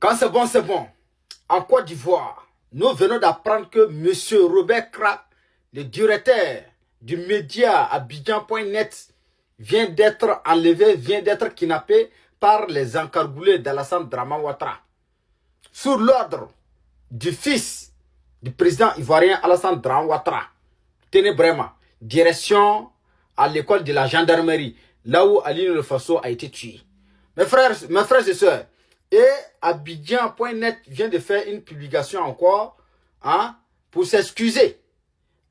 Quand c'est bon, c'est bon. En Côte d'Ivoire, nous venons d'apprendre que M. Robert Kra, le directeur du média Abidjan.net, vient d'être enlevé, vient d'être kidnappé par les encargoulés d'Alassane Draman Ouattara. Sous l'ordre du fils du président ivoirien Alassane Draman Ouattara. Tenez vraiment, direction à l'école de la gendarmerie, là où Ali Le Faso a été tué. Mes frères et sœurs, et Abidjan.net vient de faire une publication encore pour s'excuser.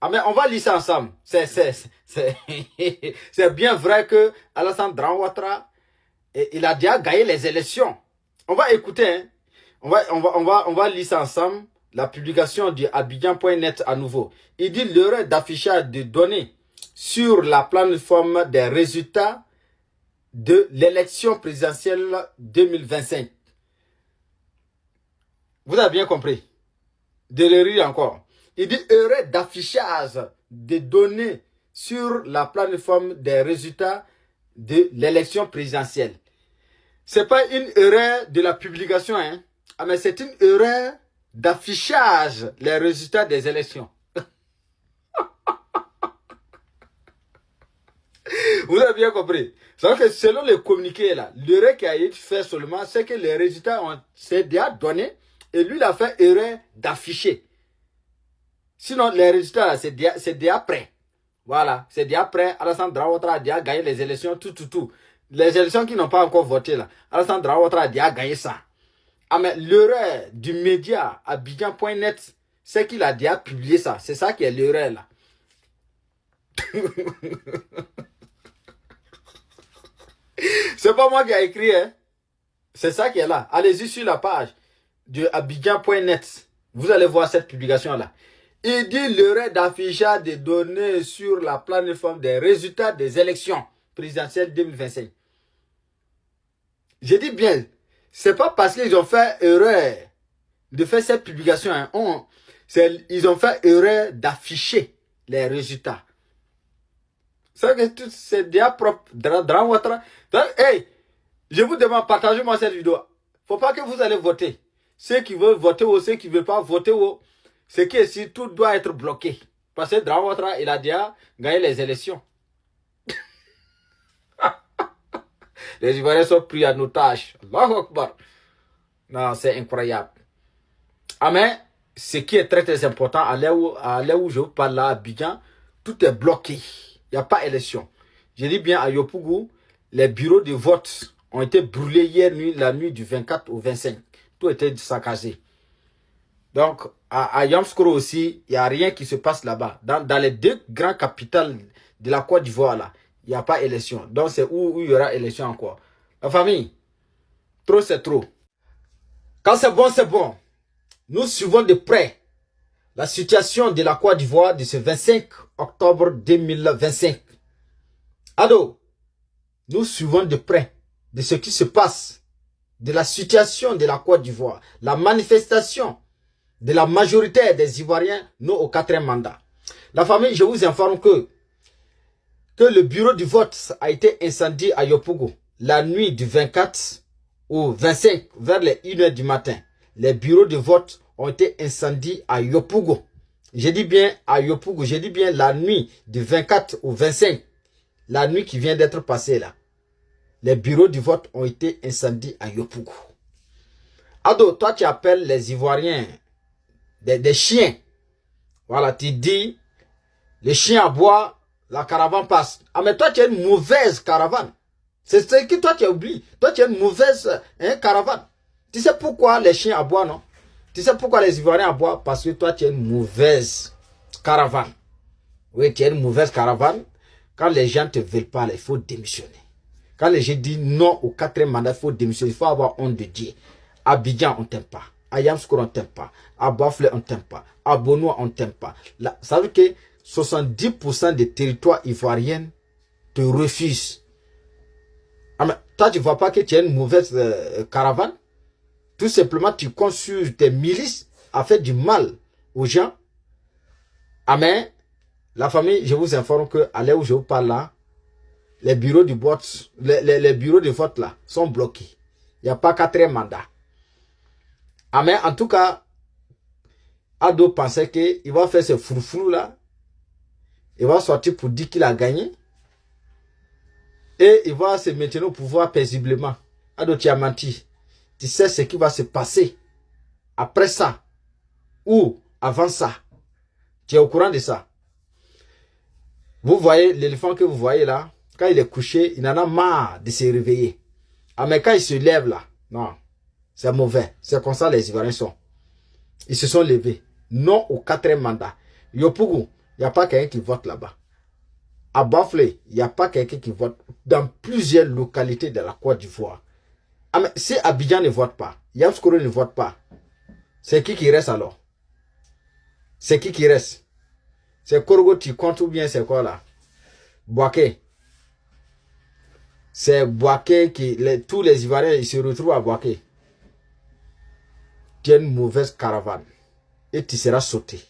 Ah mais on va lire ça ensemble. C'est bien vrai que Alassane Draman Ouattara, il a déjà gagné les élections. On va écouter, hein. On va lire ça ensemble. La publication de Abidjan.net à nouveau. Il dit l'erreur d'affichage de données sur la plateforme des résultats de l'élection présidentielle 2025. Vous avez bien compris. De le rire encore. Il dit erreur d'affichage de données sur la plateforme des résultats de l'élection présidentielle. C'est pas une erreur de la publication, hein. Ah, mais c'est une erreur d'affichage les résultats des élections. Vous avez bien compris. C'est que selon les communiqués là, l'erreur qui a été fait seulement, c'est que les résultats s'est déjà donné et lui il a fait erreur d'afficher. Sinon les résultats là, c'est déjà prêt. Voilà, c'est déjà prêt. Alassane Draman Ouattara a déjà gagné les élections, tout. Les élections qui n'ont pas encore voté là, Alassane Draman Ouattara a déjà gagné ça. Ah mais l'erreur du média Abidjan.net, c'est qu'il a déjà publié ça. C'est ça qui est l'erreur là. C'est pas moi qui ai écrit, hein. C'est ça qui est là. Allez-y sur la page de Abidjan.net. Vous allez voir cette publication là. Il dit l'erreur d'affichage des données sur la plateforme des résultats des élections présidentielles 2025. J'ai dit bien. C'est pas parce qu'ils ont fait erreur de faire cette publication. Hein. Ils ont fait erreur d'afficher les résultats. C'est déjà propre. Draman Ouattara. Hey, je vous demande, partagez-moi cette vidéo. Faut pas que vous allez voter. Ceux qui veulent voter ou ceux qui ne veulent pas voter, c'est que si tout doit être bloqué. Parce que Draman Ouattara, il a déjà gagné les élections. Les Ivoiriens sont pris en otage. Allahu Akbar. Non, c'est incroyable. Ah mais, ce qui est très important, à l'heure où je vous parle là, à Abidjan, tout est bloqué. Il n'y a pas élection. Je dis bien à Yopougon, les bureaux de vote ont été brûlés hier nuit, la nuit du 24 au 25. Tout était saccagé. Donc, à Yamoussoukro aussi, il n'y a rien qui se passe là-bas. Dans les deux grandes capitales de la Côte d'Ivoire, là, il n'y a pas élection. Donc, c'est où il y aura élection encore. La famille, trop c'est trop. Quand c'est bon, c'est bon. Nous suivons de près la situation de la Côte d'Ivoire de ce 25 octobre 2025. Ado, nous suivons de près de ce qui se passe, de la situation de la Côte d'Ivoire, la manifestation de la majorité des Ivoiriens non au 4e mandat. La famille, je vous informe que le bureau du vote a été incendié à Yopougon la nuit du 24 au 25 vers les 1h du matin. Les bureaux de vote ont été incendiés à Yopougon. Je dis bien à Yopougon, je dis bien la nuit du 24 au 25. La nuit qui vient d'être passée là. Les bureaux de vote ont été incendiés à Yopougon. Ado, toi tu appelles les Ivoiriens des chiens. Voilà, tu dis, les chiens aboient, la caravane passe. Ah mais toi tu as une mauvaise caravane. C'est ce que toi tu as oublié. Toi tu as une mauvaise caravane. Tu sais pourquoi les chiens aboient, non? Tu sais pourquoi les Ivoiriens aboient? Parce que toi tu as une mauvaise caravane. Oui, tu as une mauvaise caravane. Quand les gens ne te veulent pas, il faut démissionner. Quand les gens disent non au 4e mandat, il faut démissionner. Il faut avoir honte de Dieu. À Abidjan, on ne t'aime pas. À Yamoussoukro, on ne t'aime pas. À Bafle, on ne t'aime pas. À Bonoa, on ne t'aime pas. Là, ça veut dire que 70% des territoires ivoiriens te refusent. Ah, mais toi, tu ne vois pas que tu as une mauvaise caravane? Tout simplement, tu consultes tes milices à faire du mal aux gens. Ah, mais la famille, je vous informe que à l'heure où je vous parle là, les bureaux de vote, les bureaux de vote là sont bloqués. Il n'y a pas 4e mandat. Ah, mais en tout cas, Ado pensait qu'il va faire ce fourfou là. Il va sortir pour dire qu'il a gagné. Et il va se maintenir au pouvoir paisiblement. Ado, tu as menti. Tu sais ce qui va se passer après ça. Ou avant ça. Tu es au courant de ça. Vous voyez l'éléphant que vous voyez là. Quand il est couché, il en a marre de se réveiller. Ah, mais quand il se lève là. Non. C'est mauvais. C'est comme ça les Ivoiriens sont. Ils se sont levés. Non au 4e mandat. Yopougon, il n'y a pas quelqu'un qui vote là-bas. À Baflé, il n'y a pas quelqu'un qui vote dans plusieurs localités de la Côte d'Ivoire. Ah, mais si Abidjan ne vote pas, Yamoussoukro ne vote pas, c'est qui reste alors? C'est qui reste? C'est Korgo qui compte ou bien c'est quoi là? Boaké. C'est Boaké qui... tous les Ivoiriens ils se retrouvent à Boaké. Tu as une mauvaise caravane. Et tu seras sauté.